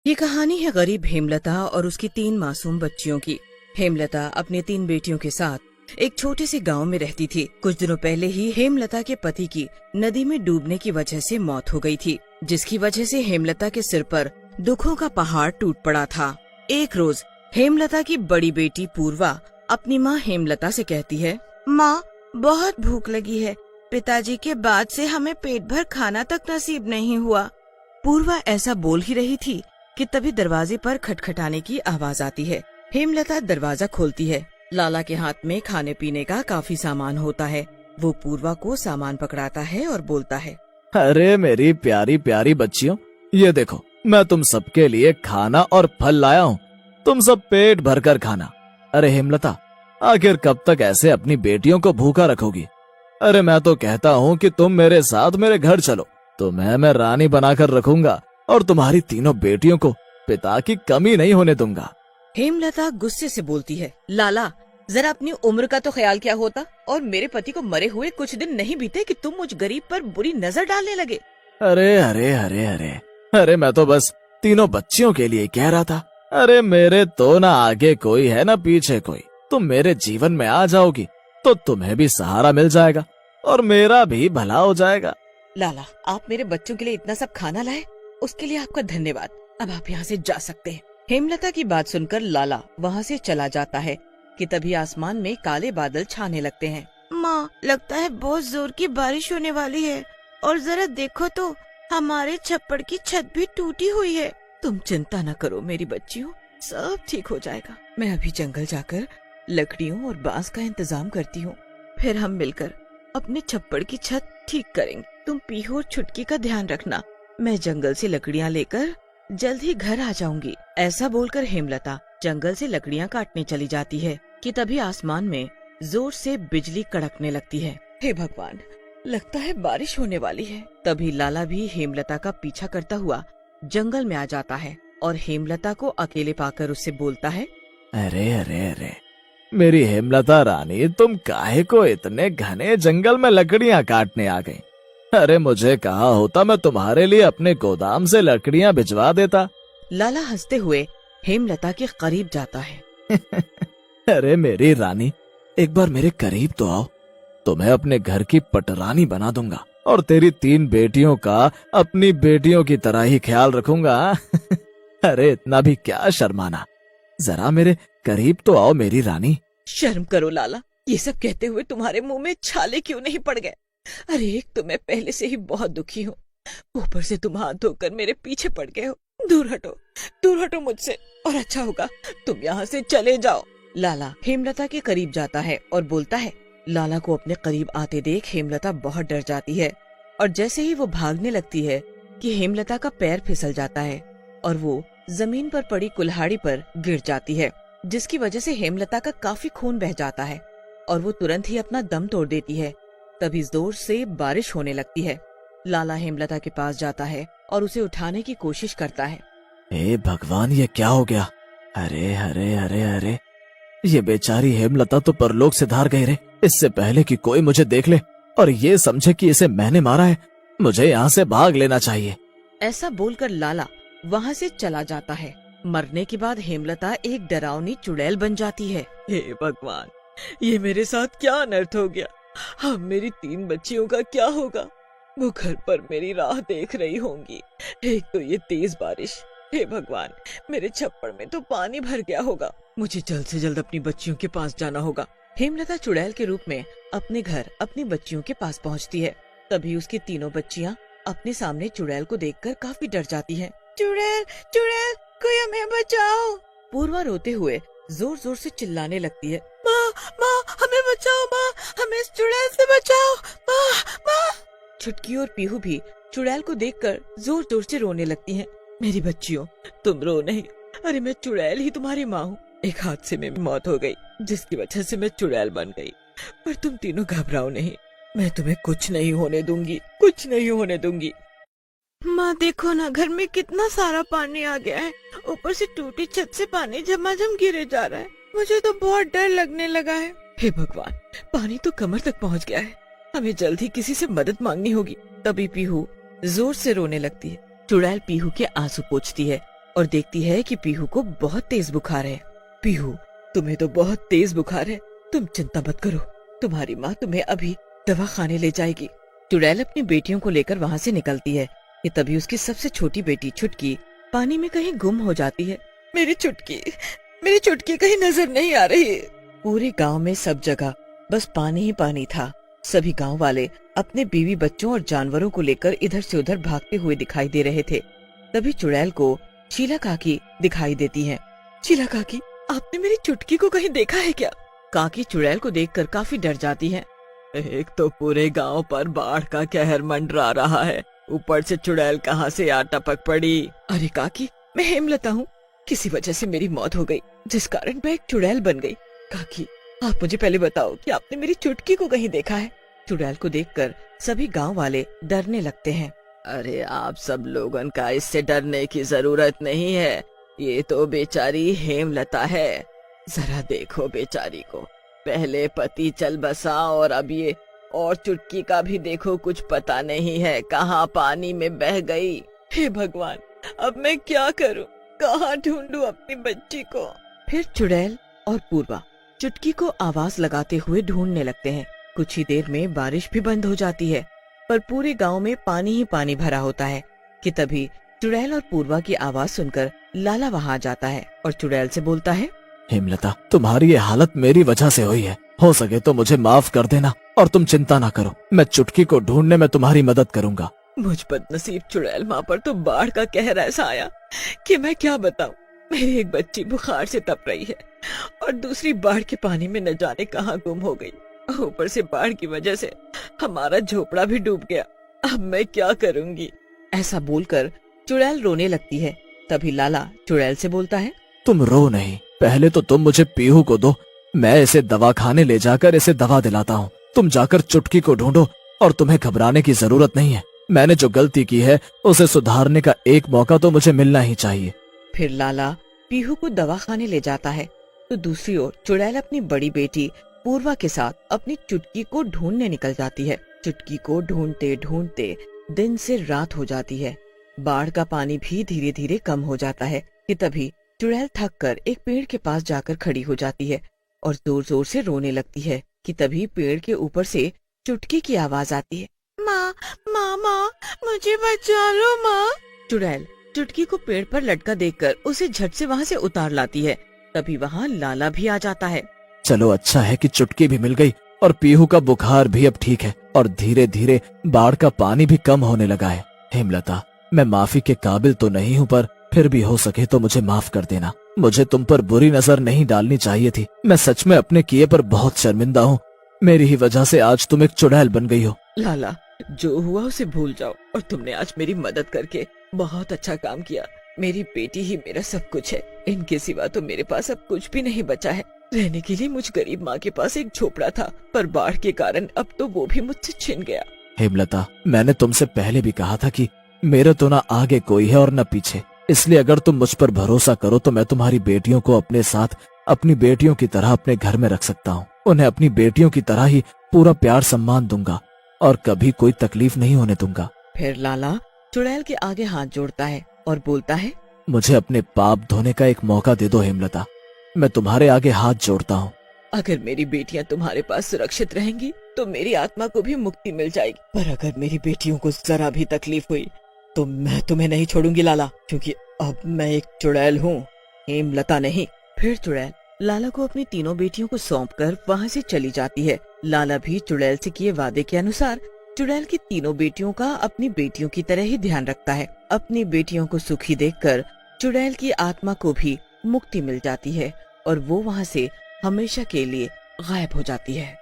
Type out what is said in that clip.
ये कहानी है गरीब हेमलता और उसकी 3 मासूम बच्चियों की। हेमलता अपने 3 बेटियों के साथ एक छोटे से गांव में रहती थी। कुछ दिनों पहले ही हेमलता के पति की नदी में डूबने की वजह से मौत हो गई थी, जिसकी वजह से हेमलता के सिर पर दुखों का पहाड़ टूट पड़ा था। एक रोज हेमलता की बड़ी बेटी पूर्वा अपनी माँ हेमलता से कहती है, माँ बहुत भूख लगी है, पिताजी के बाद से हमें पेट भर खाना तक नसीब नहीं हुआ। पूर्वा ऐसा बोल ही रही थी कि तभी दरवाजे पर खटखटाने की आवाज आती है। हेमलता दरवाजा खोलती है। लाला के हाथ में खाने पीने का काफी सामान होता है। वो पूर्वा को सामान पकड़ाता है और बोलता है, अरे मेरी प्यारी प्यारी बच्चियों, ये देखो मैं तुम सबके लिए खाना और फल लाया हूँ। तुम सब पेट भरकर खाना। अरे हेमलता, आखिर कब तक ऐसे अपनी बेटियों को भूखा रखोगी? अरे मैं तो कहता हूँ कि तुम मेरे साथ मेरे घर चलो, तुम्हें मैं रानी बनाकर रखूंगा और तुम्हारी तीनों बेटियों को पिता की कमी नहीं होने दूंगा। हेमलता गुस्से से बोलती है, लाला जरा अपनी उम्र का तो ख्याल क्या होता, और मेरे पति को मरे हुए कुछ दिन नहीं बीते कि तुम मुझ गरीब पर बुरी नजर डालने लगे। अरे अरे अरे अरे अरे मैं तो बस तीनों बच्चियों के लिए कह रहा था। अरे मेरे तो ना आगे कोई है ना पीछे कोई। तुम मेरे जीवन में आ जाओगी तो तुम्हें भी सहारा मिल जाएगा और मेरा भी भला हो जाएगा। लाला, आप मेरे बच्चों के लिए इतना सब खाना लाए, उसके लिए आपका धन्यवाद। अब आप यहाँ से जा सकते हैं। हेमलता की बात सुनकर लाला वहाँ से चला जाता है कि तभी आसमान में काले बादल छाने लगते हैं। माँ, लगता है बहुत जोर की बारिश होने वाली है, और जरा देखो तो हमारे छप्पड़ की छत भी टूटी हुई है। तुम चिंता न करो मेरी बच्चियों, सब ठीक हो जाएगा। मैं अभी जंगल जाकर लकड़ियों और बांस का इंतजाम करती हूँ, फिर हम मिलकर अपने छप्पड़ की छत ठीक करेंगे। तुम पीहू और छुटकी का ध्यान रखना। मैं जंगल से लकड़ियाँ लेकर जल्द ही घर आ जाऊंगी। ऐसा बोलकर हेमलता जंगल से लकड़ियाँ काटने चली जाती है कि तभी आसमान में जोर से बिजली कड़कने लगती है। हे भगवान, लगता है बारिश होने वाली है। तभी लाला भी हेमलता का पीछा करता हुआ जंगल में आ जाता है और हेमलता को अकेले पाकर उससे बोलता है, अरे अरे अरे मेरी हेमलता रानी, तुम काहे को इतने घने जंगल में लकड़ियां काटने आ गई? अरे मुझे कहा होता मैं तुम्हारे लिए अपने गोदाम से लकड़ियां भिजवा देता। लाला हंसते हुए हेमलता के करीब जाता है। अरे मेरी रानी, एक बार मेरे करीब तो आओ, तुम्हें अपने घर की पटरानी बना दूंगा और तेरी 3 बेटियों का अपनी बेटियों की तरह ही ख्याल रखूंगा। अरे इतना भी क्या शर्माना, जरा मेरे करीब तो आओ मेरी रानी। शर्म करो लाला, ये सब कहते हुए तुम्हारे मुंह में छाले क्यों नहीं पड़ गए? अरे एक तो मैं पहले से ही बहुत दुखी हूँ, ऊपर से तुम हाथ धोकर मेरे पीछे पड़ गए हो। दूर हटो मुझसे, और अच्छा होगा तुम यहाँ से चले जाओ। लाला हेमलता के करीब जाता है और बोलता है। लाला को अपने करीब आते देख हेमलता बहुत डर जाती है, और जैसे ही वो भागने लगती है कि हेमलता का पैर फिसल जाता है और वो जमीन पर पड़ी कुल्हाड़ी पर गिर जाती है, जिसकी वजह से हेमलता का काफी खून बह जाता है और वो तुरंत ही अपना दम तोड़ देती है। तभी जोर से बारिश होने लगती है। लाला हेमलता के पास जाता है और उसे उठाने की कोशिश करता है। हे भगवान, ये क्या हो गया? अरे अरे अरे अरे ये बेचारी हेमलता तो परलोक से धार गई रे। इससे पहले कि कोई मुझे देख ले और ये समझे कि इसे मैंने मारा है, मुझे यहाँ से भाग लेना चाहिए। ऐसा बोलकर लाला वहाँ से चला जाता है। मरने के बाद हेमलता एक डरावनी चुड़ैल बन जाती है। हे भगवान, ये मेरे साथ क्या अनर्थ हो गया? अब मेरी 3 बच्चियों का क्या होगा? वो घर पर मेरी राह देख रही होंगी। एक तो ये तेज बारिश, हे भगवान, मेरे छप्पड़ में तो पानी भर गया होगा। मुझे जल्द से जल्द अपनी बच्चियों के पास जाना होगा। हेमलता चुड़ैल के रूप में अपने घर अपनी बच्चियों के पास पहुँचती है। तभी उसकी तीनों बच्चियाँ अपने सामने चुड़ैल को देखकर काफी डर जाती हैं। चुड़ैल, चुड़ैल, कोई हमें बचाओ! पूर्वा रोते हुए जोर जोर से चिल्लाने लगती है। माँ, माँ, हमें बचाओ माँ, हमें इस चुड़ैल से बचाओ माँ, माँ। छुटकी और पीहू भी चुड़ैल को देखकर जोर जोर से रोने लगती हैं। मेरी बच्चियों, तुम रो नहीं। अरे मैं चुड़ैल ही तुम्हारी माँ हूँ। एक हादसे में मौत हो गई, जिसकी वजह से मैं चुड़ैल बन गई। पर तुम तीनों घबराओ नहीं, मैं तुम्हें कुछ नहीं होने दूंगी, कुछ नहीं होने दूंगी। माँ देखो ना, घर में कितना सारा पानी आ गया है, ऊपर से टूटी छत से पानी झमाझम गिरे जा रहा है। मुझे तो बहुत डर लगने लगा है। हे भगवान, पानी तो कमर तक पहुँच गया है, हमें जल्द ही किसी से मदद मांगनी होगी। तभी पीहू जोर से रोने लगती है। चुड़ैल पीहू के आंसू पोंछती है और देखती है कि पीहू को बहुत तेज बुखार है। पीहू, तुम्हें तो बहुत तेज बुखार है, तुम चिंता मत करो, तुम्हारी माँ तुम्हें अभी दवा खाने ले जाएगी। चुड़ैल अपनी बेटियों को लेकर वहाँ से निकलती है कि तभी उसकी सबसे छोटी बेटी छुटकी पानी में कहीं गुम हो जाती है। मेरी चुटकी कहीं नजर नहीं आ रही। पूरे गांव में सब जगह बस पानी ही पानी था। सभी गांव वाले अपने बीवी बच्चों और जानवरों को लेकर इधर से उधर भागते हुए दिखाई दे रहे थे। तभी चुड़ैल को शीला काकी दिखाई देती है। शीला काकी, आपने मेरी चुटकी को कहीं देखा है क्या? काकी चुड़ैल को देखकर काफी डर जाती है। एक तो पूरे गांव पर बाढ़ का कहर मंडरा रहा है, ऊपर से चुड़ैल कहाँ से आ टपक पड़ी। अरे काकी, मैं हेमलता हूँ, किसी वजह से मेरी मौत हो गई, जिस कारण मैं एक चुड़ैल बन गई। काकी, आप मुझे पहले बताओ कि आपने मेरी चुटकी को कहीं देखा है? चुड़ैल को देखकर सभी गांव वाले डरने लगते हैं। अरे आप सब लोगन का इससे डरने की जरूरत नहीं है, ये तो बेचारी हेमलता है। जरा देखो बेचारी को, पहले पति चल बसा और अब ये, और चुटकी का भी देखो कुछ पता नहीं है कहाँ पानी में बह गई। हे भगवान, अब मैं क्या करूं, कहाँ ढूंढूं अपनी बच्ची को? फिर चुड़ैल और पूर्वा चुटकी को आवाज लगाते हुए ढूंढने लगते हैं। कुछ ही देर में बारिश भी बंद हो जाती है, पर पूरे गांव में पानी ही पानी भरा होता है कि तभी चुड़ैल और पूर्वा की आवाज सुनकर लाला वहाँ आ जाता है और चुड़ैल से बोलता है, हेमलता, तुम्हारी ये हालत मेरी वजह से हुई है, हो सके तो मुझे माफ कर देना और तुम चिंता ना करो, मैं चुटकी को ढूंढने में तुम्हारी मदद करूंगा। मुझ बदनसीब चुड़ैल माँ पर तो बाढ़ का कहर ऐसा आया कि मैं क्या बताऊं। मेरी एक बच्ची बुखार से तप रही है और दूसरी बाढ़ के पानी में न जाने कहाँ गुम हो गई। ऊपर से बाढ़ की वजह से हमारा झोपड़ा भी डूब गया। अब मैं क्या करूंगी? ऐसा बोलकर चुड़ैल रोने लगती है। तभी लाला चुड़ैल से बोलता है, तुम रो नहीं, पहले तो तुम मुझे पीहू को दो, मैं इसे दवाखाने ले जाकर इसे दवा दिलाता हूँ। तुम जाकर चुटकी को ढूंढो और तुम्हें घबराने की जरूरत नहीं है। मैंने जो गलती की है उसे सुधारने का एक मौका तो मुझे मिलना ही चाहिए। फिर लाला पीहू को दवाखाने ले जाता है तो दूसरी ओर चुड़ैल अपनी बड़ी बेटी पूर्वा के साथ अपनी चुटकी को ढूंढने निकल जाती है। चुटकी को ढूंढते ढूंढते दिन से रात हो जाती है। बाढ़ का पानी भी धीरे धीरे कम हो जाता है कि तभी चुड़ैल थक कर एक पेड़ के पास जाकर खड़ी हो जाती है और जोर जोर से रोने लगती है कि तभी पेड़ के ऊपर से चुटकी की आवाज आती है, माँ माँ माँ, मुझे बचा लो माँ। चुड़ैल चुटकी को पेड़ पर लटका देखकर उसे झट से वहाँ से उतार लाती है। तभी वहाँ लाला भी आ जाता है। चलो अच्छा है कि चुटकी भी मिल गई और पीहू का बुखार भी अब ठीक है और धीरे धीरे बाढ़ का पानी भी कम होने लगा है। हेमलता, मैं माफी के काबिल तो नहीं हूँ, पर फिर भी हो सके तो मुझे माफ कर देना। मुझे तुम पर बुरी नजर नहीं डालनी चाहिए थी। मैं सच में अपने किए पर बहुत शर्मिंदा हूँ। मेरी ही वजह से आज तुम एक चुड़ैल बन गई हो। लाला, जो हुआ उसे भूल जाओ और तुमने आज मेरी मदद करके बहुत अच्छा काम किया। मेरी बेटी ही मेरा सब कुछ है, इनके सिवा तो मेरे पास अब कुछ भी नहीं बचा है। रहने के लिए मुझ गरीब माँ के पास एक झोपड़ा था, पर बाढ़ के कारण अब तो वो भी मुझसे छिन गया। हेमलता, मैंने तुमसे पहले भी कहा था कि मेरे तो ना आगे कोई है और न पीछे, इसलिए अगर तुम मुझ पर भरोसा करो तो मैं तुम्हारी बेटियों को अपने साथ अपनी बेटियों की तरह अपने घर में रख सकता हूँ। उन्हें अपनी बेटियों की तरह ही पूरा प्यार सम्मान दूंगा और कभी कोई तकलीफ नहीं होने दूंगा। फिर लाला चुड़ैल के आगे हाथ जोड़ता है और बोलता है, मुझे अपने पाप धोने का एक मौका दे दो हेमलता, मैं तुम्हारे आगे हाथ जोड़ता हूँ। अगर मेरी बेटियाँ तुम्हारे पास सुरक्षित रहेंगी तो मेरी आत्मा को भी मुक्ति मिल जाएगी, पर अगर मेरी बेटियों को जरा भी तकलीफ हुई तो मैं तुम्हें नहीं छोड़ूंगी लाला, क्योंकि अब मैं एक चुड़ैल हूँ, हेमलता नहीं। फिर चुड़ैल लाला को अपनी तीनों बेटियों को सौंपकर वहाँ से चली जाती है। लाला भी चुड़ैल से किए वादे के अनुसार चुड़ैल की तीनों बेटियों का अपनी बेटियों की तरह ही ध्यान रखता है। अपनी बेटियों को सुखी देखकर चुड़ैल की आत्मा को भी मुक्ति मिल जाती है और वो वहाँ से हमेशा के लिए गायब हो जाती है।